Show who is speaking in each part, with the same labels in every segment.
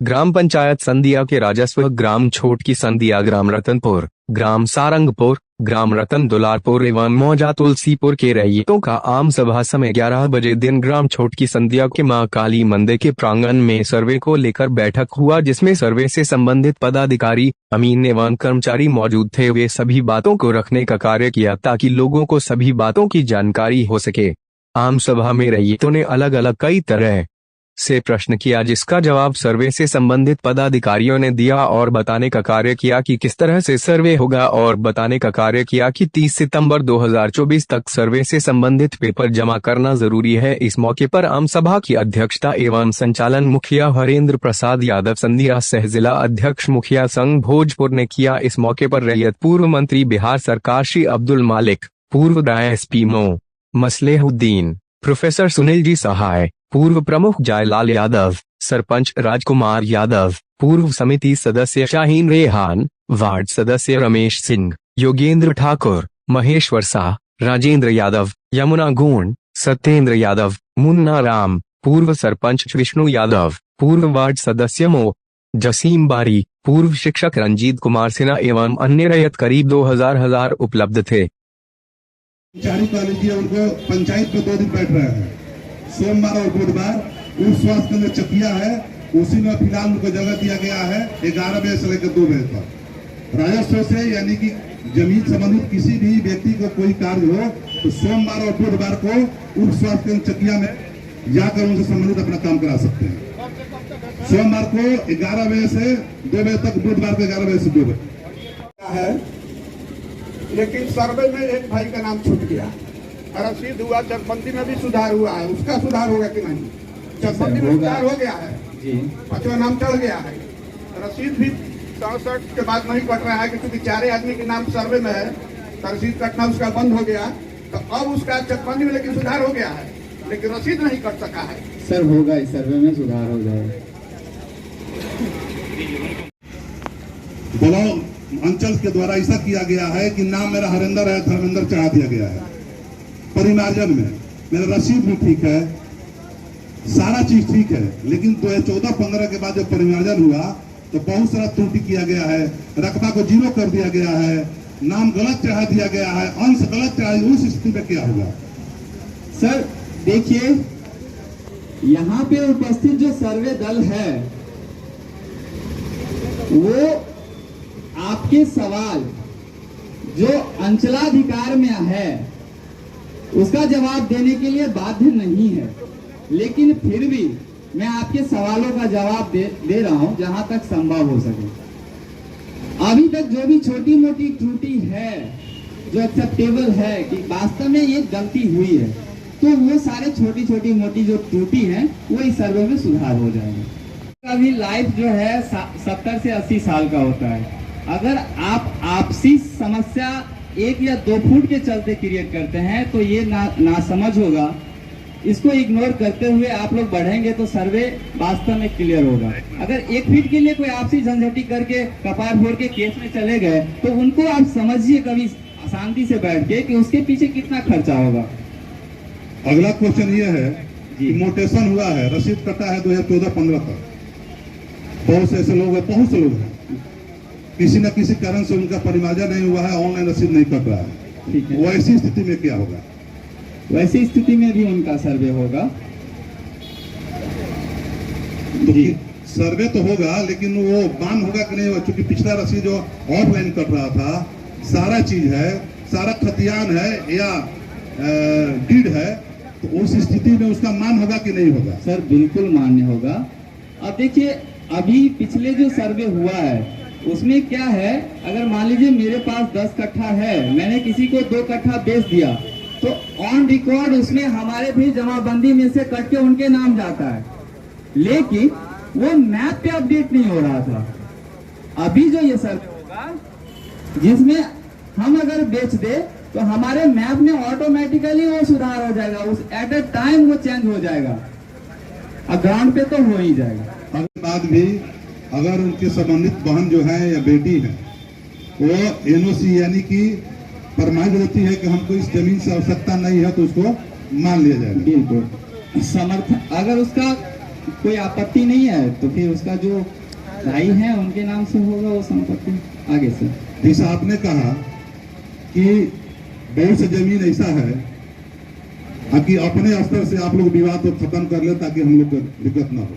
Speaker 1: ग्राम पंचायत संदिया के राजस्व ग्राम छोटकी संदिया, ग्राम रतनपुर, ग्राम सारंगपुर, ग्राम रतन दुलारपुर एवं मौजा तुलसीपुर के रैयतों का आम सभा समय 11 बजे दिन ग्राम छोटकी संदिया के मां काली मंदिर के प्रांगण में सर्वे को लेकर बैठक हुआ, जिसमें सर्वे से संबंधित पदाधिकारी, अमीन एवं कर्मचारी मौजूद थे। वे सभी बातों को रखने का कार्य किया ताकि लोगों को सभी बातों की जानकारी हो सके। आम सभा में रैयतों ने अलग अलग कई तरह से प्रश्न किया, जिसका जवाब सर्वे से संबंधित पदाधिकारियों ने दिया और बताने का कार्य किया कि किस तरह से सर्वे होगा और बताने का कार्य किया कि 30 सितंबर 2024 तक सर्वे से संबंधित पेपर जमा करना जरूरी है। इस मौके पर आम सभा की अध्यक्षता एवं संचालन मुखिया हरेंद्र प्रसाद यादव संदिया सह जिला अध्यक्ष मुखिया संघ भोजपुर ने किया। इस मौके पर रैयत पूर्व मंत्री बिहार सरकार श्री अब्दुल मालिक, पूर्व DSP मो मसलेहुद्दीन, प्रोफेसर सुनील जी सहाय, पूर्व प्रमुख जयलाल यादव, सरपंच राजकुमार यादव, पूर्व समिति सदस्य शाहीन रेहान, वार्ड सदस्य रमेश सिंह, योगेंद्र ठाकुर, महेश्वर शाह, राजेंद्र यादव, यमुना गोंड, सत्येंद्र यादव, मुन्ना राम, पूर्व सरपंच विष्णु यादव, पूर्व वार्ड सदस्य मो जसीम बारी, पूर्व शिक्षक रंजीत कुमार सिन्हा एवं अन्य रैयत करीब 2000 उपलब्ध थे।
Speaker 2: उनको पंचायत पे 2 दिन बैठ रहे हैं, सोमवार और बुधवार। उस स्वास्थ्य केंद्र चकिया है, उसी में फिलहाल उनको जगह दिया गया है 11 बजे से लेकर 2 बजे तक। राजस्व से यानी कि जमीन संबंधित किसी भी व्यक्ति को कोई कार्य हो तो सोमवार और बुधवार को उस स्वास्थ्य केंद्र चकिया में जाकर उनसे संबंधित अपना काम करा सकते हैं। सोमवार को 11 बजे से 2 बजे तक, बुधवार को 11 बजे से 2 बजे
Speaker 3: है। लेकिन सर्वे में एक भाई का नाम छूट गया, रसीद हुआ, चकबंदी में भी सुधार हुआ है, उसका सुधार होगा कि नहीं? चकबंदी में सुधार हो गया है जी, 5वां नाम चढ़ गया है। रसीद भी 67 के बाद नहीं कट रहा है क्योंकि 4 आदमी के नाम सर्वे में है, तो रसीद कटना उसका बंद हो गया। तो अब उसका चकबंदी में लेकिन सुधार हो गया है, लेकिन रसीद नहीं कट सका है।
Speaker 4: सर होगा, इस सर्वे में सुधार हो जाएगा।
Speaker 2: ब्लॉक अंचल के द्वारा ऐसा किया गया है कि नाम मेरा हरेंद्र है, धर्मेंद्र चढ़ा दिया गया है। परिमार्जन में मेरा रसीद भी ठीक है, सारा चीज ठीक है, लेकिन 2014-15 के बाद जब परिमार्जन हुआ तो बहुत सारा त्रुटि किया गया है। रकबा को 0 कर दिया गया है, नाम गलत चढ़ा दिया गया है, अंश गलत चढ़ा। उस स्थिति में क्या होगा?
Speaker 4: सर देखिए, यहाँ पे उपस्थित जो सर्वे दल है वो आपके सवाल जो अंचलाधिकार में है उसका जवाब देने के लिए बाध्य नहीं है, लेकिन फिर भी मैं आपके सवालों का जवाब दे रहा हूं जहां तक संभव हो सके। अभी तक जो भी छोटी मोटी त्रुटि है जो एक्सेप्टेबल है कि वास्तव में ये गलती हुई है, तो वो सारे छोटी मोटी जो त्रुटि है वो इस सर्वे में सुधार हो जाएगा। अभी लाइफ जो है 70 से 80 साल का होता है। अगर आप आपसी समस्या 1 या 2 फुट के चलते क्रिएट करते हैं तो ये ना समझ होगा। इसको इग्नोर करते हुए आप लोग बढ़ेंगे तो सर्वे वास्तव में क्लियर होगा। अगर 1 फीट के लिए कोई आपसी झंझटी करके कपार फोड़ के केस में चले गए तो उनको आप समझिए कभी शांति से बैठ के कि उसके पीछे कितना खर्चा होगा।
Speaker 2: अगला क्वेश्चन ये है कि मोटेशन हुआ है, रसीद कटा है 2014-15 तक। बहुत से ऐसे लोग हैं, बहुत से लोग हैं, किसी न किसी कारण से उनका परिमार्जन नहीं हुआ है, ऑनलाइन रसीद नहीं कट रहा है। वैसी स्थिति में क्या होगा?
Speaker 4: वैसी स्थिति में भी उनका सर्वे होगा।
Speaker 2: तो सर्वे तो होगा, लेकिन वो बान होगा कि नहीं होगा? क्योंकि पिछला रसीद जो ऑफलाइन कट रहा था, सारा चीज है, सारा खतियान है या डीड है, तो उस स्थिति में उसका मान होगा कि नहीं होगा?
Speaker 4: सर बिल्कुल मान्य होगा। अब देखिए, अभी पिछले जो सर्वे हुआ है उसमें क्या है, अगर मान लीजिए मेरे पास 10 कट्ठा है, मैंने किसी को 2 कट्ठा बेच दिया, तो ऑन रिकॉर्ड उसमें हमारे भी जमाबंदी में से कट के उनके नाम जाता है, लेकिन वो मैप पे अपडेट नहीं हो रहा था। अभी जो ये सर्वे होगा जिसमें हम अगर बेच दे तो हमारे मैप में ऑटोमेटिकली वो सुधार हो जाएगा, उस एट अ टाइम वो चेंज हो जाएगा, और ग्राउंड पे तो हो ही जाएगा।
Speaker 2: अगले बाद भी अगर उनके संबंधित बहन जो है या बेटी है वो एनओसी यानी कि परमानेंट देती है कि हमको इस जमीन से आवश्यकता नहीं है, तो उसको मान लिया जाएगा।
Speaker 4: बिल्कुल समर्थन, अगर उसका कोई आपत्ति नहीं है तो फिर उसका जो भाई है उनके नाम से होगा वो संपत्ति आगे से।
Speaker 2: जैसा आपने कहा कि बहुत से जमीन ऐसा है कि अपने स्तर से आप लोग विवाद को खत्म कर ले ताकि हम लोग को दिक्कत ना हो।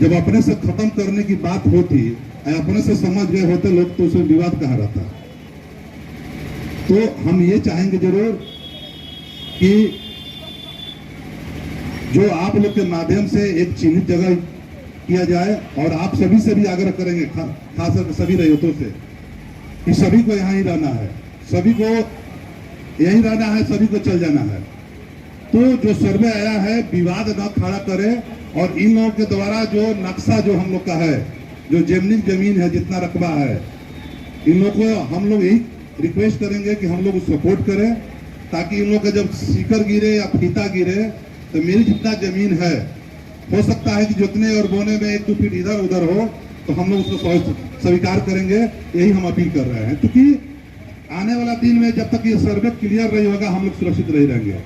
Speaker 2: जब अपने से खत्म करने की बात होती, अपने से समझ गए होते लोग, तो उसमें विवाद कहाँ रहता। तो हम ये चाहेंगे जरूर कि जो आप लोग के माध्यम से एक चिन्हित जगह किया जाए, और आप सभी से भी आग्रह करेंगे, खास करके सभी रैयतों से, कि सभी को यहाँ ही रहना है, सभी को यही रहना है, सभी को चल जाना है। तो जो सर्वे आया है विवाद न खड़ा करे, और इन लोगों के द्वारा जो नक्शा जो हम लोग का है, जो जमीन है, जितना रकबा है, इन लोगों को हम लोग यही रिक्वेस्ट करेंगे कि हम लोग सपोर्ट करें, ताकि इन लोग का जब सीकर गिरे या फीता गिरे तो मेरी जितना जमीन है, हो सकता है कि जोतने और बोने में 1-2 फीट इधर उधर हो, तो हम लोग उसको स्वीकार करेंगे। यही हम अपील कर रहे हैं, क्योंकि आने वाला दिन में जब तक ये सर्वे क्लियर नहीं होगा हम लोग सुरक्षित नहीं रहेंगे।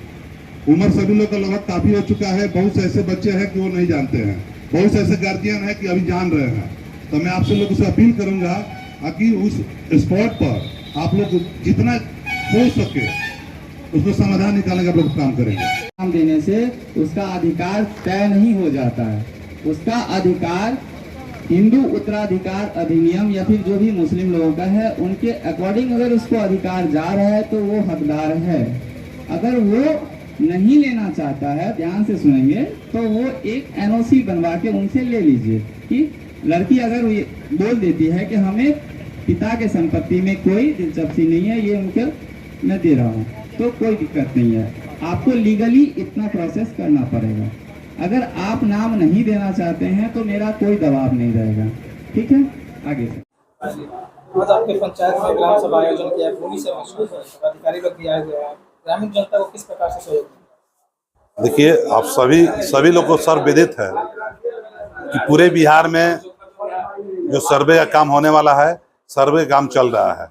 Speaker 2: उम्र सभी लोग का लगभग काफी हो चुका है, बहुत से ऐसे बच्चे हैं कि वो नहीं जानते हैं, बहुत से ऐसे गार्जियन है कि अभी जान रहे हैं। तो मैं आपसे लोगों से अपील करूंगा कि उस स्पॉट पर आप लोग जितना हो सके उसको समाधान निकालने का लोग काम करेंगे।
Speaker 4: नाम देने से उसका अधिकार तय नहीं हो जाता है। उसका अधिकार हिंदू उत्तराधिकार अधिनियम या फिर जो भी मुस्लिम लोगों का है उनके अकॉर्डिंग अगर उसको अधिकार जा रहा है तो वो हकदार है। अगर वो नहीं लेना चाहता है, ध्यान से सुनेंगे, तो वो एक एनओसी बनवा के उनसे ले लीजिए कि लड़की अगर ये बोल देती है कि हमें पिता के संपत्ति में कोई दिलचस्पी नहीं है, ये उनके मैं दे रहा हूँ, तो कोई दिक्कत नहीं है। आपको लीगली इतना प्रोसेस करना पड़ेगा। अगर आप नाम नहीं देना चाहते हैं तो मेरा कोई दबाव नहीं रहेगा। ठीक है, आगे से।
Speaker 5: आज आपके पंचायत में ग्राम सभा आयोजन किया, भूमि से अधिकारी लोग भी आए हुए हैं, ग्रामीण जनता को किस प्रकार से सहयोग?
Speaker 6: देखिए, आप सभी लोग को सर्वविदित है कि पूरे बिहार में जो सर्वे का काम होने वाला है, सर्वे काम चल रहा है।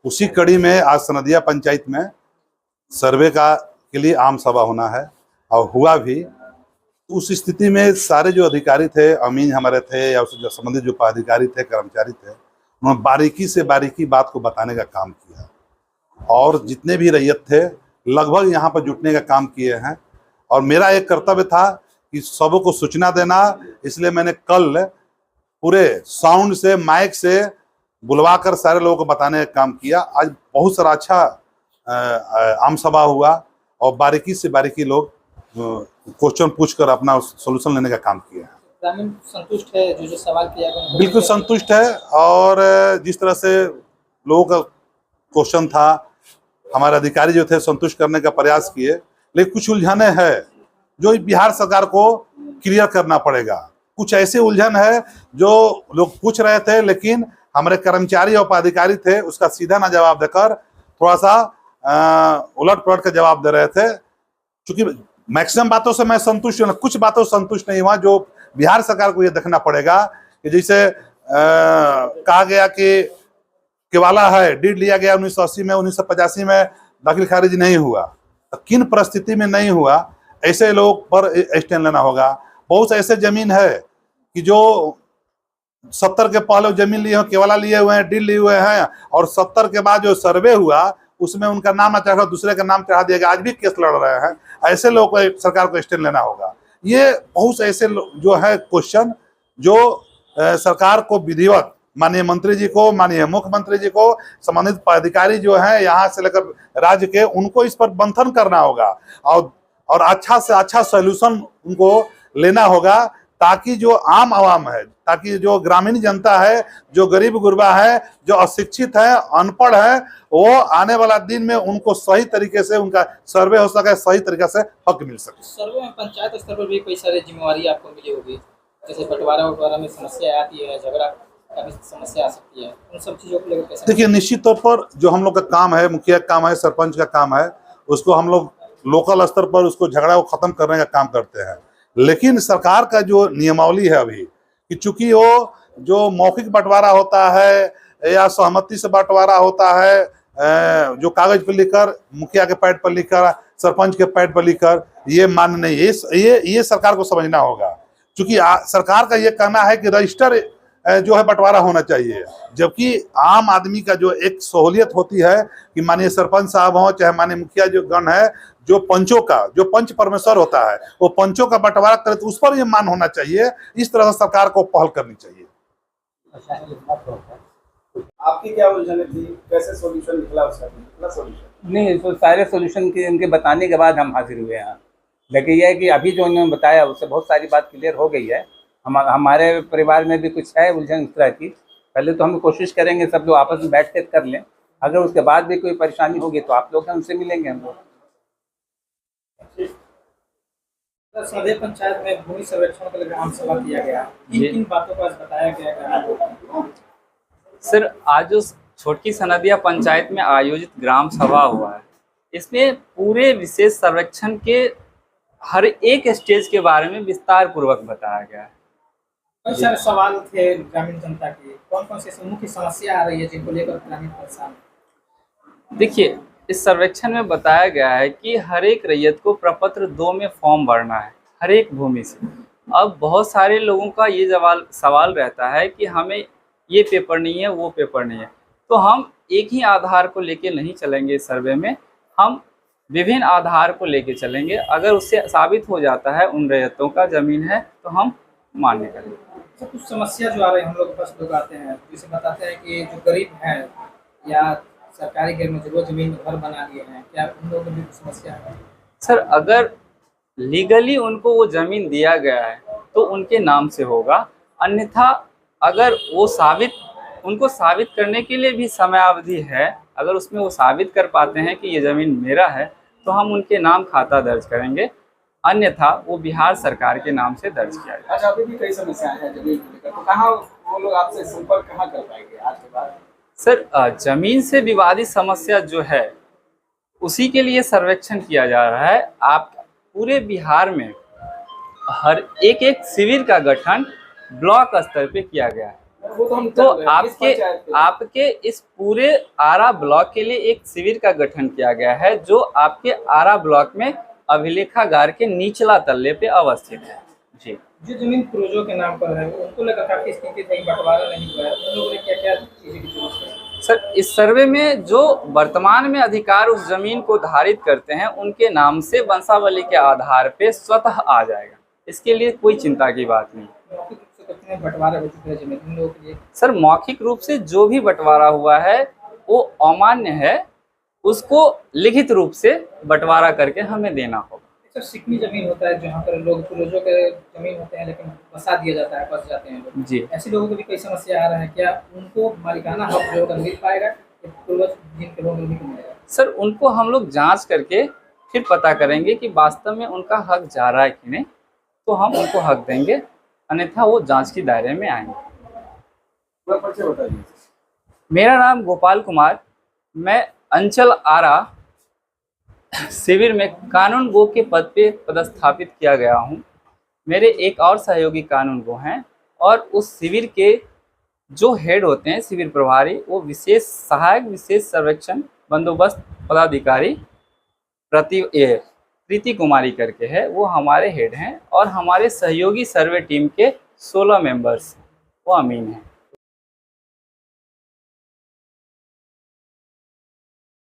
Speaker 6: उसी कड़ी में आज सनदिया पंचायत में सर्वे के लिए आम सभा होना है और हुआ भी। उस स्थिति में सारे जो अधिकारी थे, अमीन हमारे थे या उससे संबंधित जो पदाधिकारी थे, कर्मचारी थे, उन्होंने बारीकी से बारीकी बात को बताने का काम किया और जितने भी रैयत थे लगभग यहाँ पर जुटने का काम किए हैं। और मेरा एक कर्तव्य था कि सबों को सूचना देना, इसलिए मैंने कल पूरे साउंड से, माइक से बुलवाकर सारे लोगों को बताने का काम किया। आज बहुत सारा अच्छा आम सभा हुआ और बारीकी से बारीकी लोग क्वेश्चन पूछकर अपना सोल्यूशन लेने का काम किया है।
Speaker 5: ग्रामीण संतुष्ट है? जो सवाल किया गया
Speaker 6: बिल्कुल संतुष्ट है। और जिस तरह से लोगों का क्वेश्चन था, हमारे अधिकारी जो थे संतुष्ट करने का प्रयास किए, लेकिन कुछ उलझने हैं जो बिहार सरकार को क्लियर करना पड़ेगा। कुछ ऐसे उलझन है जो लोग पूछ रहे थे लेकिन हमारे कर्मचारी और पदाधिकारी थे उसका सीधा ना जवाब देकर थोड़ा सा उलट पलट का जवाब दे रहे थे। क्योंकि मैक्सिमम बातों से मैं संतुष्ट हूँ, कुछ बातों से संतुष्ट नहीं हुआ। जो बिहार सरकार को ये देखना पड़ेगा कि जैसे कहा गया कि केवाला है, डीड लिया गया 1980 में, 1985 में दाखिल खारिज नहीं हुआ, तो किन परिस्थिति में नहीं हुआ, ऐसे लोग पर स्टैंड लेना होगा। बहुत से ऐसे जमीन है कि जो 70 के पहले जमीन लिए, केवाला लिए हुए हैं, डीड लिए हुए हैं, और 70 के बाद जो सर्वे हुआ उसमें उनका नाम ना चढ़ा, दूसरे का नाम चढ़ा दिया गया, आज भी केस लड़ रहे हैं। ऐसे लोगों को सरकार को स्टैंड लेना होगा। ये बहुत से ऐसे जो है क्वेश्चन जो सरकार को विधिवत, माननीय मंत्री जी को, माननीय मुख्यमंत्री जी को, संबंधित पदाधिकारी जो है यहाँ से लेकर राज्य के, उनको इस पर मंथन करना होगा और अच्छा से अच्छा सोल्यूशन उनको लेना होगा, ताकि जो आम आवाम है, ताकि जो ग्रामीण जनता है, जो गरीब गुरबा है, जो अशिक्षित है, अनपढ़ है, वो आने वाला दिन में उनको सही तरीके से उनका सर्वे हो सके, सही तरीके से हक मिल सके।
Speaker 5: सर्वे में पंचायत स्तर पर भी कई सारी जिम्मेवारी आपको मिली होगी, जैसे बंटवारा में समस्या आती है, झगड़ा का भी समस्या आ सकती है, उन सब चीजों को लेकर कैसे?
Speaker 6: देखिए, निश्चित तौर पर जो हम लोग का काम है, मुखिया का काम है, सरपंच का काम है, उसको हम लोग लोकल स्तर पर उसको झगड़ा को खत्म करने का काम करते हैं। लेकिन सरकार का जो नियमावली है अभी कि चूंकि वो जो मौखिक बंटवारा होता है या सहमति से बंटवारा होता है, जो कागज पर लिखकर, मुखिया के पैड पर लिखकर, सरपंच के पैड पर लिखकर, ये मान्य नहीं है। ये सरकार को समझना होगा। चूंकि सरकार का ये कहना है कि रजिस्टर जो है बंटवारा होना चाहिए, जबकि आम आदमी का जो एक सहूलियत होती है कि माननीय सरपंच साहब हों चाहे माननीय मुखिया जो गण है, जो पंचों का जो पंच परमेश्वर होता है वो पंचों का बंटवारा करे तो उस पर ये मान होना चाहिए। इस तरह से सरकार को पहल करनी चाहिए।
Speaker 7: आपकी क्या उलझन थी, कैसे सॉल्यूशन निकला उसका? निकला सॉल्यूशन?
Speaker 8: नहीं, तो सारे सॉल्यूशन के इनके बताने के बाद हम हाजिर हुए हैं। लेकिन यह है कि अभी जो उन्होंने बताया उससे बहुत सारी बात क्लियर हो गई है। हमारे परिवार में भी कुछ है उलझन इस तरह की। पहले तो हम कोशिश करेंगे सब लोग आपस में बैठ कर कर लें, अगर उसके बाद भी कोई परेशानी होगी तो आप लोग हमसे मिलेंगे हम लोग।
Speaker 5: सदे पंचायत में भूमि सर्वेक्षण के लिए ग्राम सभा किया गया, किन बातों का बताया गया?
Speaker 9: सर, आज जो छोटकी सनदिया पंचायत में आयोजित ग्राम सभा हुआ है, इसमें पूरे विशेष सर्वेक्षण के हर एक स्टेज के बारे में विस्तार पूर्वक बताया गया है।
Speaker 5: कई सारे सवाल थे ग्रामीण जनता के, कौन कौन सी मुख्य समस्या आ रही है जिनको लेकर ग्रामीण परेशान?
Speaker 9: देखिए, इस सर्वेक्षण में बताया गया है कि हर एक रैयत को प्रपत्र 2 में फॉर्म भरना है, हर एक भूमि से। अब बहुत सारे लोगों का ये सवाल रहता है कि हमें ये पेपर नहीं है, वो पेपर नहीं है, तो हम एक ही आधार को लेके नहीं चलेंगे। इस सर्वे में हम विभिन्न आधार को लेके चलेंगे। अगर उससे साबित हो जाता है उन रैयतों का जमीन है तो हम मान्य करेंगे।
Speaker 5: तो कुछ समस्या जो आ रही है, हम लोग के पास लोग आते हैं जिसे बताते हैं कि जो गरीब हैं या सरकारी गैर मजरूर जमीन में घर बना लिए हैं, क्या उन लोगों में भी समस्या है?
Speaker 9: सर, अगर लीगली उनको वो ज़मीन दिया गया है तो उनके नाम से होगा, अन्यथा अगर वो उनको साबित करने के लिए भी समयावधि है। अगर उसमें वो साबित कर पाते हैं कि ये ज़मीन मेरा है तो हम उनके नाम खाता दर्ज करेंगे, अन्यथा वो बिहार सरकार के नाम से दर्ज किया जाएगा।
Speaker 7: अच्छा, अभी भी कई समस्याएं हैं जमीन को लेकर, तो कहाँ वो लोग आपसे संपर्क कहाँ कर पाएंगे आज के बाद?
Speaker 9: सर, जमीन से विवादित समस्या जो है उसी के लिए सर्वेक्षण किया जा रहा है। आप पूरे बिहार में हर एक शिविर का गठन ब्लॉक स्तर पे किया गया है। तो आपके इस पूरे आरा ब्लॉक के लिए एक शिविर का गठन किया गया है जो आपके आरा ब्लॉक में अभिलेखागार के निचला तल्ले पे अवस्थित है। जी,
Speaker 5: जो जमीन पूर्वजों के नाम पर है उनको लेकर काफी स्थिति थी, बंटवारा नहीं हुआ है, उन लोगों ने क्या क्या चीजें की जरूरत है?
Speaker 9: सर, इस सर्वे में जो वर्तमान में अधिकार उस जमीन को धारित करते हैं उनके नाम से वंशावली के आधार पे स्वतः आ जाएगा। इसके लिए कोई चिंता की बात नहीं।
Speaker 5: मौखिक रूप से कितने बंटवारे हो चुके हैं जमीन उन लोगों के लिए?
Speaker 9: सर, मौखिक रूप से जो भी बंटवारा हुआ है वो अमान्य है, उसको लिखित रूप से बंटवारा करके हमें देना होगा।
Speaker 5: सर, चिकनी जमीन होता है जहाँ पर लोग पूर्वजों के जमीन होते हैं लेकिन बसा दिया जाता है, बस जाते हैं लोग।
Speaker 9: जी,
Speaker 5: ऐसे लोगों को भी कई समस्या आ रहा है, क्या उनको मालिकाना हक जो होगा मिल पाएगा या पूर्वज जिनके लोग उन्हीं को मिलेगा?
Speaker 9: सर, उनको हम लोग जांच करके फिर पता करेंगे कि वास्तव में उनका हक जा रहा है कि नहीं, तो हम उनको हक देंगे, अन्यथा वो जांच के दायरे में आएंगे।
Speaker 7: परिचय बताइए।
Speaker 9: मेरा नाम गोपाल कुमार, मैं अंचल आरा शिविर में कानून गो के पद पे पदस्थापित किया गया हूँ। मेरे एक और सहयोगी कानून गो हैं और उस शिविर के जो हेड होते हैं शिविर प्रभारी, वो विशेष सहायक विशेष सर्वेक्षण बंदोबस्त पदाधिकारी प्रीति कुमारी करके है, वो हमारे हेड हैं। और हमारे सहयोगी सर्वे टीम के 16 मेंबर्स वो अमीन हैं।